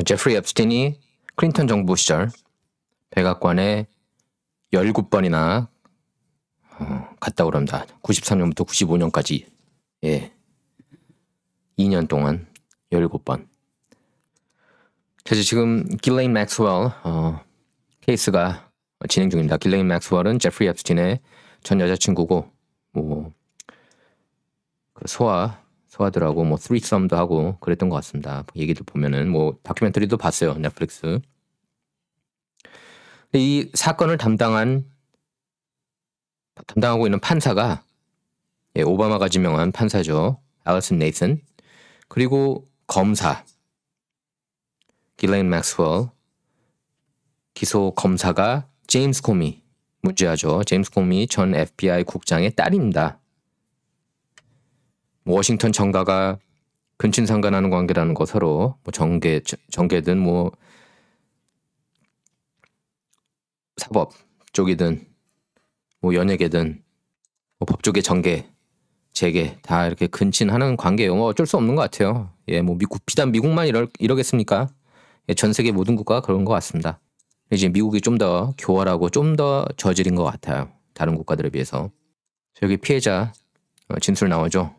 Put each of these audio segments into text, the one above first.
제프리 앱스틴이 클린턴 정부 시절 백악관에 17번이나 갔다고 그럽니다. 93년부터 95년까지. 예. 2년 동안 17번. 그래서 지금 길레인 맥스웰 케이스가 진행 중입니다. 길레인 맥스웰은 제프리 앱스틴의 전 여자친구고 그 소아들하고 threesome도 하고 그랬던 것 같습니다. 얘기들 보면은 다큐멘터리도 봤어요. 넷플릭스. 이 사건을 담당하고 있는 판사가 오바마가 지명한 판사죠. 알리슨 네이슨. 그리고 검사 길레인 맥스웰. 기소 검사가 제임스 코미 문제아죠. 제임스 코미 전 FBI 국장의 딸입니다. 워싱턴 정가가 근친상간하는 관계라는 거 서로 정계든 사법 쪽이든 연예계든 법조계 재계 다 이렇게 근친하는 관계예요. 어쩔 수 없는 것 같아요. 예, 비단 미국만 이러겠습니까? 예, 전 세계 모든 국가가 그런 것 같습니다. 이제 미국이 좀 더 교활하고 좀 더 저질인 것 같아요. 다른 국가들에 비해서. 여기 피해자 진술 나오죠.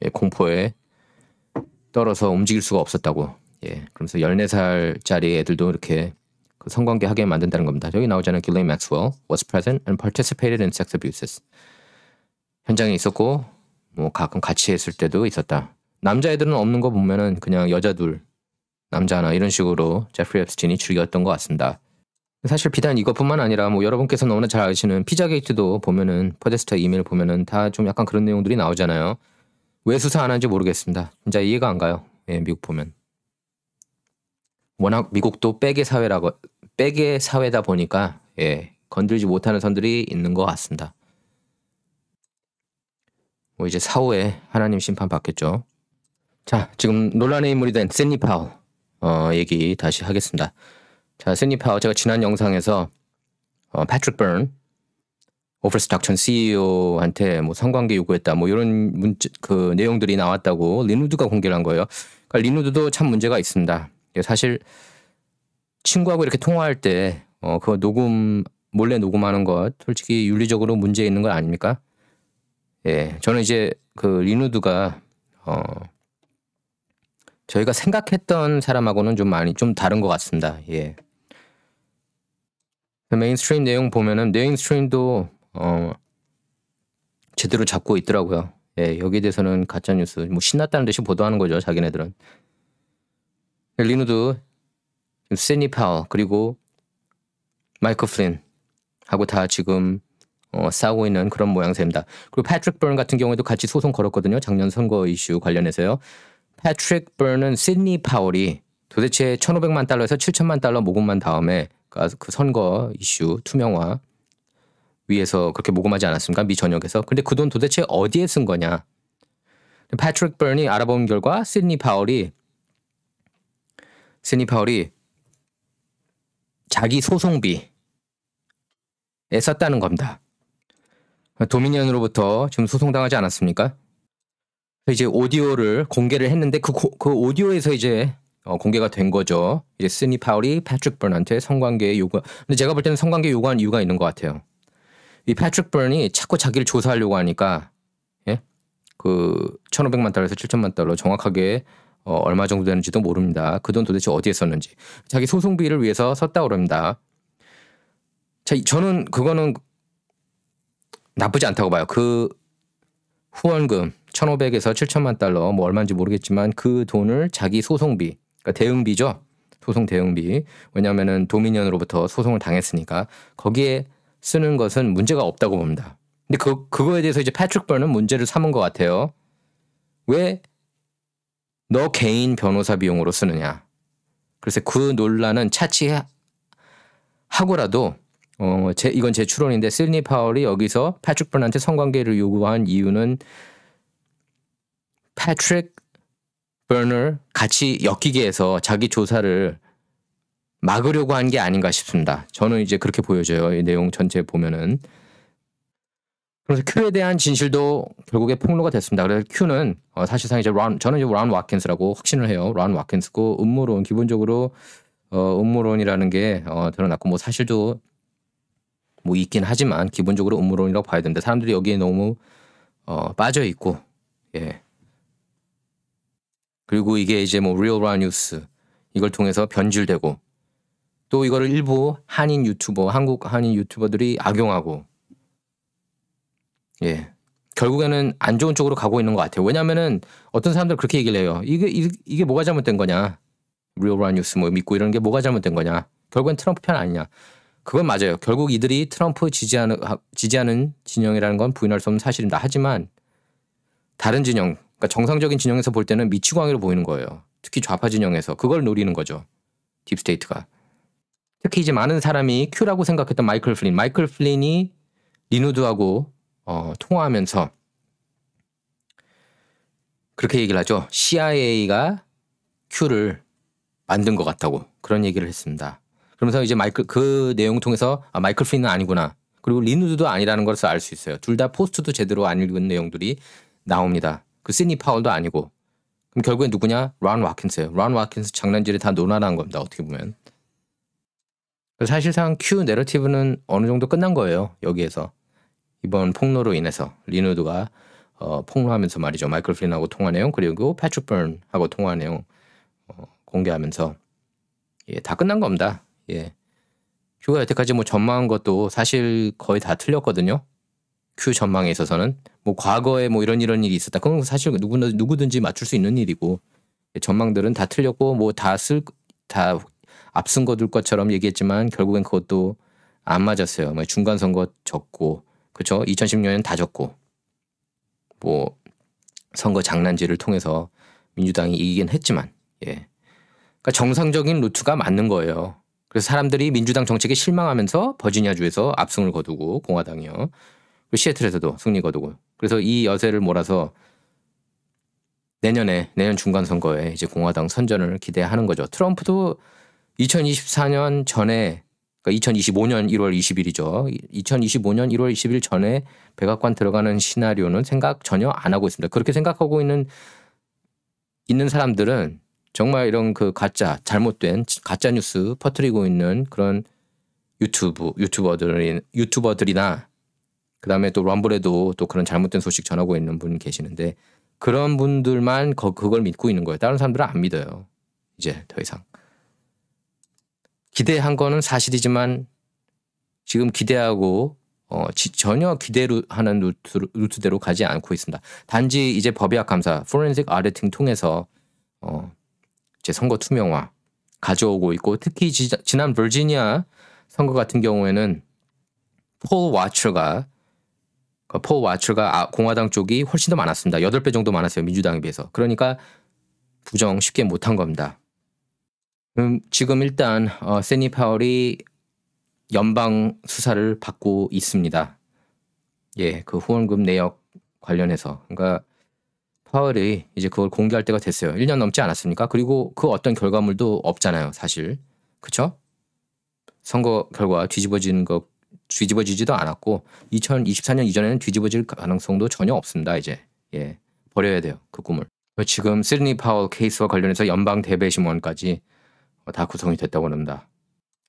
예, 공포에 떨어서 움직일 수가 없었다고. 예, 그러면서 14살짜리 애들도 이렇게 그 성관계 하게 만든다는 겁니다. 여기 나오잖아요. 길레인 맥스웰 was present and participated in sex abuses. 현장에 있었고 가끔 같이 했을 때도 있었다. 남자애들은 없는 거 보면은 그냥 여자 둘, 남자 하나 이런 식으로 제프리 앱스틴이 즐겼던 것 같습니다. 사실 비단 이것뿐만 아니라 여러분께서 너무나 잘 아시는 피자 게이트도 보면은 퍼데스타 이메일 보면은 다 좀 약간 그런 내용들이 나오잖아요. 왜 수사 안 하는지 모르겠습니다. 진짜 이해가 안 가요. 예, 미국 보면. 워낙 미국도 백의 사회다 보니까 예, 건들지 못하는 선들이 있는 것 같습니다. 이제 사후에 하나님 심판 받겠죠. 자, 지금 논란의 인물이 된 시드니 파월 얘기 다시 하겠습니다. 자, 시드니 파월 제가 지난 영상에서 패트릭 번 오버스탁 전 CEO한테 성관계 요구했다 이런 그 내용들이 나왔다고 린우드가 공개를 한 거예요. 그러니까 린우드도 참 문제가 있습니다. 사실 친구하고 이렇게 통화할 때 그거 몰래 녹음하는 것 솔직히 윤리적으로 문제 있는 거 아닙니까? 예, 저는 이제 그 린우드가 저희가 생각했던 사람하고는 좀 다른 것 같습니다. 예. 메인스트림 내용 보면은 메인스트림도 제대로 잡고 있더라고요. 예, 여기에 대해서는 가짜뉴스 신났다는 듯이 보도하는 거죠. 자기네들은. 린우드, 시드니 파월 그리고 마이클 플린 하고 다 지금 싸우고 있는 그런 모양새입니다. 그리고 패트릭 번 같은 경우에도 같이 소송 걸었거든요. 작년 선거 이슈 관련해서요. 패트릭 번은 시드니 파월이 도대체 $1,500만 7천만 달러 모금한 다음에 그 선거 이슈 투명화 위해서 그렇게 모금하지 않았습니까? 미 전역에서. 근데 그 돈 도대체 어디에 쓴 거냐? 패트릭 번이 알아본 결과 시드니 파월이 자기 소송비에 썼다는 겁니다. 도미니언으로부터 지금 소송당하지 않았습니까? 이제 오디오를 공개를 했는데 그 오디오에서 이제 공개가 된 거죠. 이제 시드니 파월이 패트릭 번한테 성관계 요구. 근데 제가 볼 때는 성관계 요구한 이유가 있는 것 같아요. 이 패트릭 번이 자꾸 자기를 조사하려고 하니까 예? 그 $1,500만 7천만 달러 정확하게 얼마 정도 되는지도 모릅니다. 그 돈 도대체 어디에 썼는지. 자기 소송비를 위해서 썼다고 그럽니다. 자, 저는 그거는 나쁘지 않다고 봐요. 그 후원금 1,500에서 7천만 달러 얼마인지 모르겠지만 그 돈을 자기 소송비, 그러니까 대응비죠. 소송 대응비. 왜냐하면은 도미니언으로부터 소송을 당했으니까 거기에 쓰는 것은 문제가 없다고 봅니다. 근데 그거에 대해서 이제 패트릭 번은 문제를 삼은 것 같아요. 왜 너 개인 변호사 비용으로 쓰느냐. 그래서 그 논란은 차치하고라도 이건 제 추론인데 시드니 파월이 여기서 패트릭 번한테 성관계를 요구한 이유는 패트릭 번을 같이 엮이게 해서 자기 조사를 막으려고 한 게 아닌가 싶습니다. 저는 이제 그렇게 보여져요. 이 내용 전체 보면은. 그래서 큐에 대한 진실도 결국에 폭로가 됐습니다. 그래서 큐는 사실상 이제 저는 이제 론 와킨스라고 확신을 해요. 론 와킨스고 음모론 기본적으로 음모론이라는 게 드러났고 뭐 사실도 뭐 있긴 하지만 기본적으로 음모론이라고 봐야 되는데 사람들이 여기에 너무 빠져 있고 예. 그리고 이게 이제 뭐 리얼 라 뉴스 이걸 통해서 변질되고 또 이거를 일부 한인 유튜버 한국 한인 유튜버들이 악용하고 예. 결국에는 안 좋은 쪽으로 가고 있는 것 같아요. 왜냐면은 어떤 사람들 그렇게 얘기를 해요. 이게 뭐가 잘못된 거냐. 리얼 라 뉴스 뭐 믿고 이런 게 뭐가 잘못된 거냐. 결국엔 트럼프 편 아니냐. 그건 맞아요. 결국 이들이 트럼프 지지하는 진영이라는 건 부인할 수 없는 사실입니다. 하지만 다른 진영, 그러니까 정상적인 진영에서 볼 때는 미치광이로 보이는 거예요. 특히 좌파 진영에서 그걸 노리는 거죠. 딥스테이트가. 특히 이제 많은 사람이 큐라고 생각했던 마이클 플린이 리누드하고 통화하면서 그렇게 얘기를 하죠. CIA가 큐를 만든 것 같다고 그런 얘기를 했습니다. 그러면서 이제 그 내용 통해서 마이클 플린은 아니구나. 그리고 리누드도 아니라는 것을 알 수 있어요. 둘 다 포스트도 제대로 안 읽은 내용들이 나옵니다. 그 시드니 파월도 아니고. 그럼 결국엔 누구냐? 론 와킨스예요. 론 와킨스 장난질이 다 논란한 겁니다. 어떻게 보면. 사실상 큐 내러티브는 어느 정도 끝난 거예요. 여기에서. 이번 폭로로 인해서 리누드가 폭로하면서 말이죠. 마이클 플린하고 통화 내용 그리고 패트릭 버넌하고 통화 내용 공개하면서 예, 다 끝난 겁니다. 예. 큐가 여태까지 뭐 전망한 것도 사실 거의 다 틀렸거든요. 큐 전망에 있어서는 뭐 과거에 뭐 이런 일이 있었다. 그건 사실 누구든지 맞출 수 있는 일이고 전망들은 다 틀렸고 뭐 다 앞선 거들 것처럼 얘기했지만 결국엔 그것도 안 맞았어요. 뭐 중간 선거 졌고 그렇죠. 2016년 다 졌고 뭐 선거 장난질을 통해서 민주당이 이기긴 했지만 예. 그러니까 정상적인 루트가 맞는 거예요. 그래서 사람들이 민주당 정책에 실망하면서 버지니아주에서 압승을 거두고 공화당이요. 그리고 시애틀에서도 승리 거두고. 그래서 이 여세를 몰아서 내년 중간 선거에 이제 공화당 선전을 기대하는 거죠. 트럼프도 2024년 전에 그러니까 2025년 1월 20일이죠. 2025년 1월 20일 전에 백악관 들어가는 시나리오는 생각 전혀 안 하고 있습니다. 그렇게 생각하고 있는 사람들은 정말 이런 그 잘못된 가짜 뉴스 퍼뜨리고 있는 그런 유튜버들이나 그다음에 또 럼블에도 또 그런 잘못된 소식 전하고 있는 분 계시는데 그런 분들만 그걸 믿고 있는 거예요. 다른 사람들은 안 믿어요. 이제 더 이상. 기대한 거는 사실이지만 지금 기대하고 전혀 기대로 하는 루트대로 가지 않고 있습니다. 단지 이제 법의학 감사, 포렌식 아디팅 통해서 이제 선거 투명화 가져오고 있고 특히 지난 버지니아 선거 같은 경우에는 폴 와처가 공화당 쪽이 훨씬 더 많았습니다. 8배 정도 많았어요. 민주당에 비해서. 그러니까 부정 쉽게 못한 겁니다. 지금 일단 세니 파월이 연방 수사를 받고 있습니다. 예, 그 후원금 내역 관련해서. 그러니까 파월이 이제 그걸 공개할 때가 됐어요. 1년 넘지 않았습니까? 그리고 그 어떤 결과물도 없잖아요, 사실. 그쵸? 선거 결과 뒤집어지지도 않았고 2024년 이전에는 뒤집어질 가능성도 전혀 없습니다. 이제 예, 버려야 돼요, 그 꿈을. 지금 시드니 파월 케이스와 관련해서 연방 대배심원까지 다 구성이 됐다고 합니다.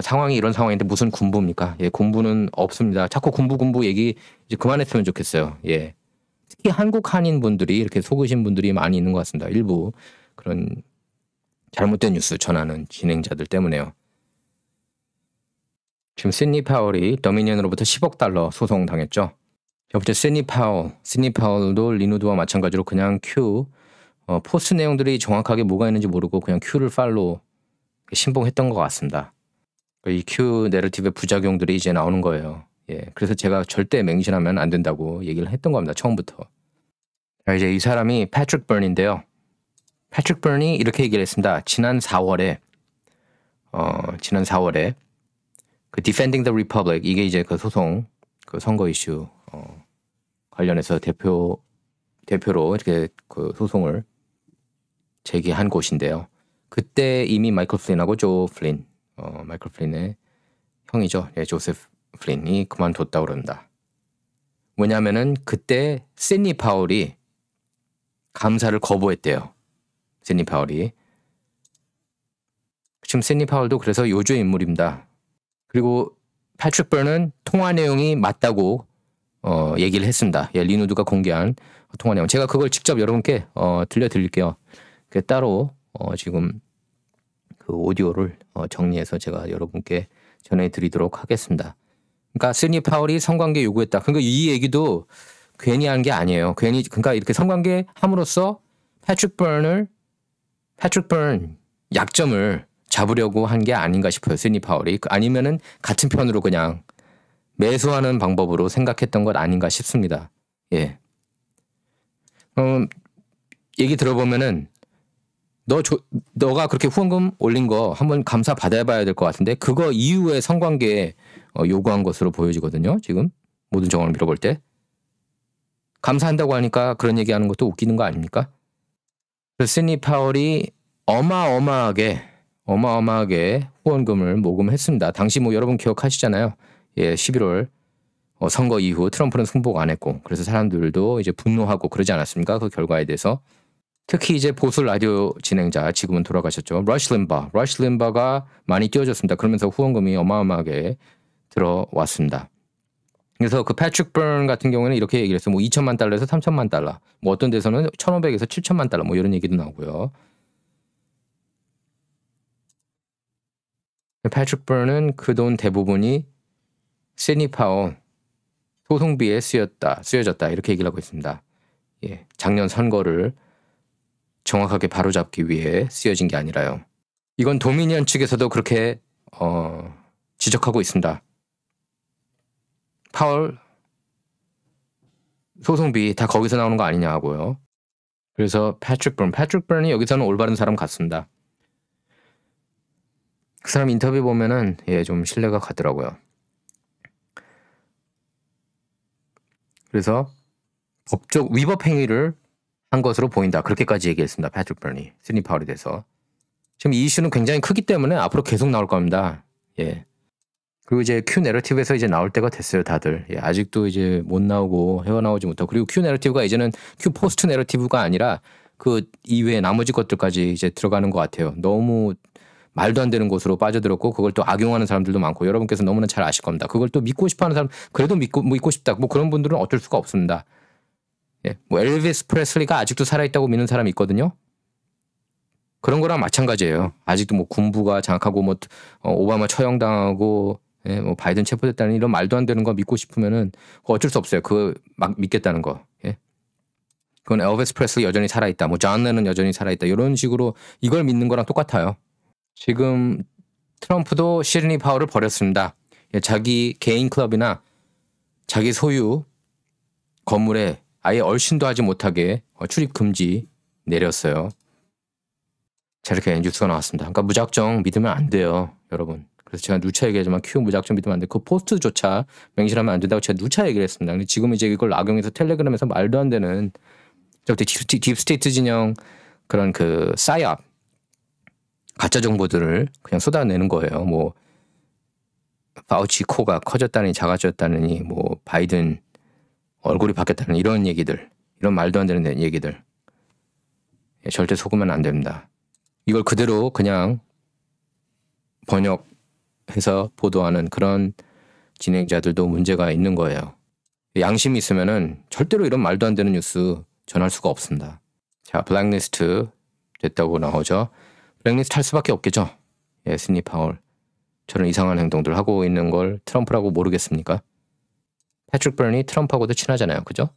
상황이 이런 상황인데 무슨 군부입니까? 예, 군부는 없습니다. 자꾸 군부 얘기 이제 그만했으면 좋겠어요. 예. 특히 한국 한인 분들이 이렇게 속으신 분들이 많이 있는 것 같습니다. 일부 그런 잘못된 뉴스 전하는 진행자들 때문에요. 지금 시드니 파월이 더미니언으로부터 10억 달러 소송 당했죠. 첫 번째 시드니 파월도 리누드와 마찬가지로 그냥 포스트 내용들이 정확하게 뭐가 있는지 모르고 그냥 큐를 팔로우 신봉했던 것 같습니다. 이 큐 내러티브의 부작용들이 이제 나오는 거예요. 예, 그래서 제가 절대 맹신하면 안 된다고 얘기를 했던 겁니다. 처음부터. 자, 이제 이 사람이 패트릭 버넌인데요. 패트릭 버넌이 이렇게 얘기를 했습니다. 지난 4월에 그 Defending the Republic 이게 이제 그 소송 그 선거 이슈 관련해서 대표로 이렇게 그 소송을 제기한 곳인데요. 그때 이미 마이클 플린하고 조 플린 마이클 플린의 형이죠. 예, 조세프 플린이 그만뒀다고 그럽니다. 뭐냐면은 그때 시드니 파월이 감사를 거부했대요. 시드니 파월이. 지금 시드니 파월도 그래서 요주의 인물입니다. 그리고 패트릭 버는 통화 내용이 맞다고 얘기를 했습니다. 예, 리누드가 공개한 통화 내용. 제가 그걸 직접 여러분께 들려드릴게요. 따로 지금 그 오디오를 정리해서 제가 여러분께 전해드리도록 하겠습니다. 그러니까 시드니 파월이 성관계 요구했다. 그러니까 이 얘기도 괜히 한 게 아니에요. 괜히 그러니까 이렇게 성관계 함으로써 패트릭 번 약점을 잡으려고 한 게 아닌가 싶어요. 시드니 파월이. 아니면은 같은 편으로 그냥 매수하는 방법으로 생각했던 것 아닌가 싶습니다. 예. 얘기 들어보면은 너가 그렇게 후원금 올린 거 한번 감사 받아봐야 될 것 같은데 그거 이후에 성관계에 요구한 것으로 보여지거든요. 지금 모든 정황을 밀어볼 때. 감사한다고 하니까 그런 얘기하는 것도 웃기는 거 아닙니까? 그래서 시드니 파월이 어마어마하게 후원금을 모금했습니다. 당시 뭐 여러분 기억하시잖아요. 예, 11월 선거 이후 트럼프는 승복 안 했고 그래서 사람들도 이제 분노하고 그러지 않았습니까? 그 결과에 대해서. 특히 이제 보수 라디오 진행자 지금은 돌아가셨죠. 러시 림바가 많이 띄워줬습니다. 그러면서 후원금이 어마어마하게 들어왔습니다. 그래서 그 패트릭 번 같은 경우에는 이렇게 얘기를 했어요. 뭐 2천만 달러에서 3천만 달러. 뭐 어떤 데서는 1,500에서 7천만 달러 뭐 이런 얘기도 나오고요. 패트릭 번은 그 돈 대부분이 시드니 파월 소송비에 쓰여졌다 이렇게 얘기를 하고 있습니다. 예, 작년 선거를 정확하게 바로잡기 위해 쓰여진 게 아니라요. 이건 도미니언 측에서도 그렇게 지적하고 있습니다. 파월 소송비 다 거기서 나오는 거 아니냐고요. 그래서 패트릭 번이 여기서는 올바른 사람 같습니다. 그 사람 인터뷰 보면은 좀 신뢰가 가더라고요. 그래서 법적 위법 행위를 한 것으로 보인다. 그렇게까지 얘기했습니다. 패트릭 번이 시드니 파월에 대해서. 지금 이 이슈는 굉장히 크기 때문에 앞으로 계속 나올 겁니다. 예. 그리고 이제 Q 내러티브에서 이제 나올 때가 됐어요, 다들. 예, 아직도 이제 못 나오고 헤어나오지 못하고. 그리고 Q 내러티브가 이제는 Q 포스트 내러티브가 아니라 그 이외에 나머지 것들까지 이제 들어가는 것 같아요. 너무 말도 안 되는 곳으로 빠져들었고 그걸 또 악용하는 사람들도 많고 여러분께서 너무나 잘 아실 겁니다. 그걸 또 믿고 싶어하는 사람 그래도 믿고 싶다. 뭐 그런 분들은 어쩔 수가 없습니다. 예, 뭐 엘비스 프레슬리가 아직도 살아있다고 믿는 사람이 있거든요. 그런 거랑 마찬가지예요. 아직도 뭐 군부가 장악하고 뭐 오바마 처형당하고 예, 뭐 바이든 체포됐다는 이런 말도 안 되는 거 믿고 싶으면은 어쩔 수 없어요. 그거 막 믿겠다는 거. 예. 그건 엘비스 프레슬리 여전히 살아있다. 뭐 존 레논 여전히 살아있다. 이런 식으로 이걸 믿는 거랑 똑같아요. 지금 트럼프도 시드니 파월을 버렸습니다. 예, 자기 개인 클럽이나 자기 소유 건물에 아예 얼씬도 하지 못하게 출입 금지 내렸어요. 자, 이렇게 뉴스가 나왔습니다. 그러니까 무작정 믿으면 안 돼요, 여러분. 그래서 제가 누차 얘기하지만 Q 무작정 믿으면 안 돼. 그 포스트조차 맹신하면 안 된다고 제가 누차 얘기를 했습니다. 근데 지금 이제 이걸 악용해서 텔레그램에서 말도 안 되는 저때 딥스테이트 진영 그런 그 사이업 가짜 정보들을 그냥 쏟아내는 거예요. 뭐 파우치 코가 커졌다니 작아졌다니 뭐 바이든 얼굴이 바뀌었다는 이런 얘기들, 이런 말도 안 되는 얘기들. 예, 절대 속으면 안 됩니다. 이걸 그대로 그냥 번역해서 보도하는 그런 진행자들도 문제가 있는 거예요. 양심이 있으면은 절대로 이런 말도 안 되는 뉴스 전할 수가 없습니다. 자, 블랙리스트 됐다고 나오죠. 블랙리스트 할 수밖에 없겠죠. 예, 시드니 파월. 저런 이상한 행동들 하고 있는 걸 트럼프라고 모르겠습니까? 패트릭 번이 트럼프하고도 친하잖아요. 그죠?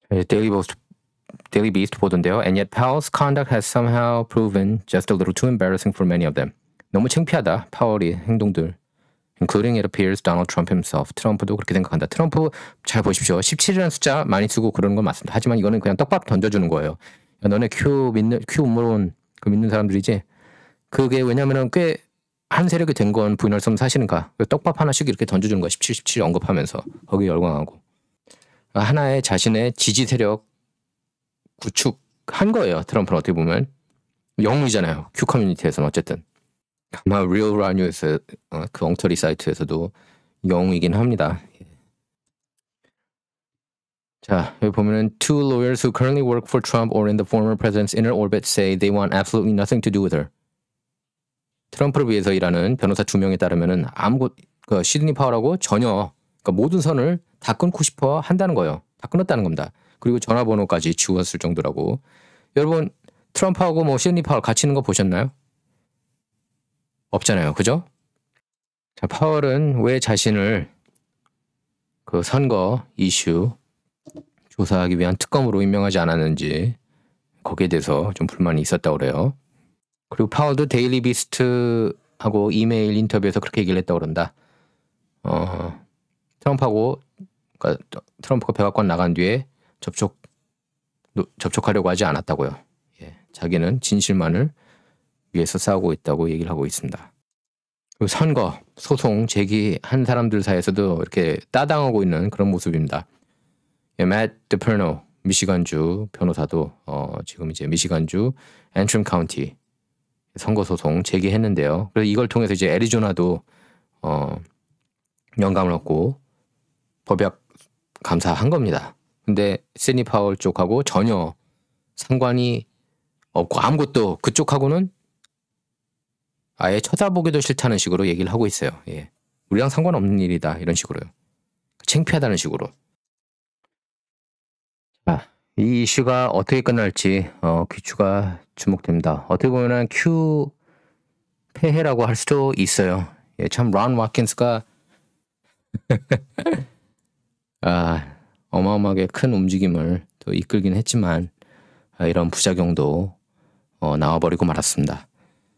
데일리 비스트 보던데요. And yet Powell's conduct has somehow proven just a little too embarrassing for many of them. 너무 창피하다. 파월이 행동들. Including it appears Donald Trump himself. 트럼프도 그렇게 생각한다. 트럼프 잘 보십시오. 17이라는 숫자 많이 쓰고 그러는 건 맞습니다. 하지만 이거는 그냥 떡밥 던져주는 거예요. 야, 너네 Q 음모론 그 믿는 사람들이지. 그게 왜냐면은 꽤 한 세력이 된 건 부인할 수 없는 사실인가. 떡밥 하나씩 이렇게 던져주는 거야. 17 언급하면서 거기에 열광하고. 하나의 자신의 지지 세력 구축한 거예요. 트럼프는 어떻게 보면. 영웅이잖아요. Q 커뮤니티에서는 어쨌든. 아마 리얼 라뉴에서 그 엉터리 사이트에서도 영웅이긴 합니다. 자, 여기 보면은 two lawyers who currently work for Trump or in the former president's inner orbit say they want absolutely nothing to do with her. 트럼프를 위해서 일하는 변호사 2명에 따르면은 그 시드니 파월하고 전혀 그러니까 모든 선을 다 끊고 싶어 한다는 거예요. 다 끊었다는 겁니다. 그리고 전화번호까지 지웠을 정도라고. 여러분 트럼프하고 뭐 시드니 파월 같이 있는 거 보셨나요? 없잖아요. 그죠? 자, 파월은 왜 자신을 그 선거 이슈 조사하기 위한 특검으로 임명하지 않았는지 거기에 대해서 좀 불만이 있었다고 그래요. 그리고 파월도 데일리 비스트하고 이메일 인터뷰에서 그렇게 얘기를 했다고 그런다. 그러니까 트럼프가 백악관 나간 뒤에 접촉하려고 하지 않았다고요. 예, 자기는 진실만을 위해서 싸우고 있다고 얘기를 하고 있습니다. 그리고 선거, 소송 제기한 사람들 사이에서도 이렇게 따당하고 있는 그런 모습입니다. 예, 맷 데퍼노 미시간주 변호사도 지금 이제 미시간주 앤트림 카운티 선거 소송 제기했는데요. 그래서 이걸 통해서 이제 애리조나도 영감을 얻고 법약 감사한 겁니다. 근데 시드니 파월 쪽하고 전혀 상관이 없고 아무것도 그쪽하고는 아예 쳐다보기도 싫다는 식으로 얘기를 하고 있어요. 예. 우리랑 상관없는 일이다 이런 식으로요. 창피하다는 식으로. 자, 이 이슈가 어떻게 끝날지 귀추가 주목됩니다. 어떻게 보면 큐 패해라고 할 수도 있어요. 예, 참 론 와킨스가 어마어마하게 큰 움직임을 또 이끌긴 했지만 이런 부작용도 나와버리고 말았습니다.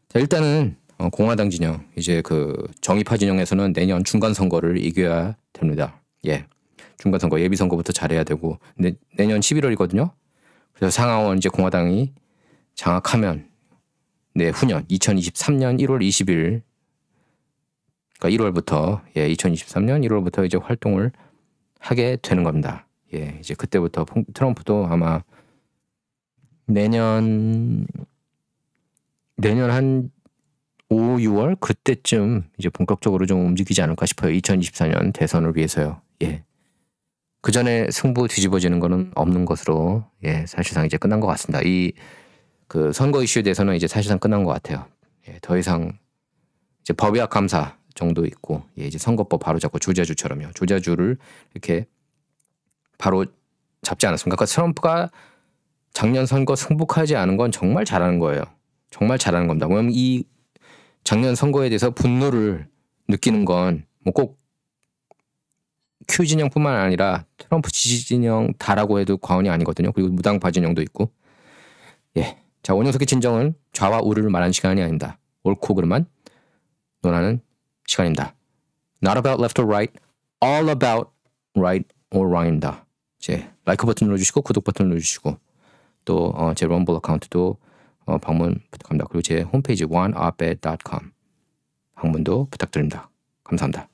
자, 일단은 공화당 진영 이제 그 정의파 진영에서는 내년 중간 선거를 이겨야 됩니다. 예, 중간 선거 예비 선거부터 잘해야 되고 근데 내년 11월이거든요. 그래서 상하원 이제 공화당이 장악하면 내후년 2023년 1월 20일 그러니까 1월부터 2023년 1월부터 이제 활동을 하게 되는 겁니다. 예, 이제 그때부터 트럼프도 아마 내년 한 5, 6월 그때쯤 이제 본격적으로 좀 움직이지 않을까 싶어요. 2024년 대선을 위해서요. 예. 그 전에 승부 뒤집어지는 거는 없는 것으로 사실상 이제 끝난 것 같습니다. 이 그 선거 이슈에 대해서는 이제 사실상 끝난 것 같아요. 예, 더 이상 이제 법약 감사 정도 있고 이제 선거법 바로 잡고 조자주처럼요. 조자주를 이렇게 바로 잡지 않았습니까? 그러니까 트럼프가 작년 선거 승복하지 않은 건 정말 잘하는 거예요. 정말 잘하는 겁니다. 왜냐면 이 작년 선거에 대해서 분노를 느끼는 건 뭐 꼭 큐 진영뿐만 아니라 트럼프 지지 진영 다라고 해도 과언이 아니거든요. 그리고 무당파 진영도 있고. 예. 자, 원영석의 진정은 좌와 우를 말하는 시간이 아닙니다. 옳고 그름만 논하는 시간입니다. Not about left or right, all about right or wrong입니다. 이제 라이크 버튼 눌러주시고 구독 버튼 눌러주시고 또 제 럼블 어카운트도 방문 부탁합니다. 그리고 제 홈페이지 oneoped.com 방문도 부탁드립니다. 감사합니다.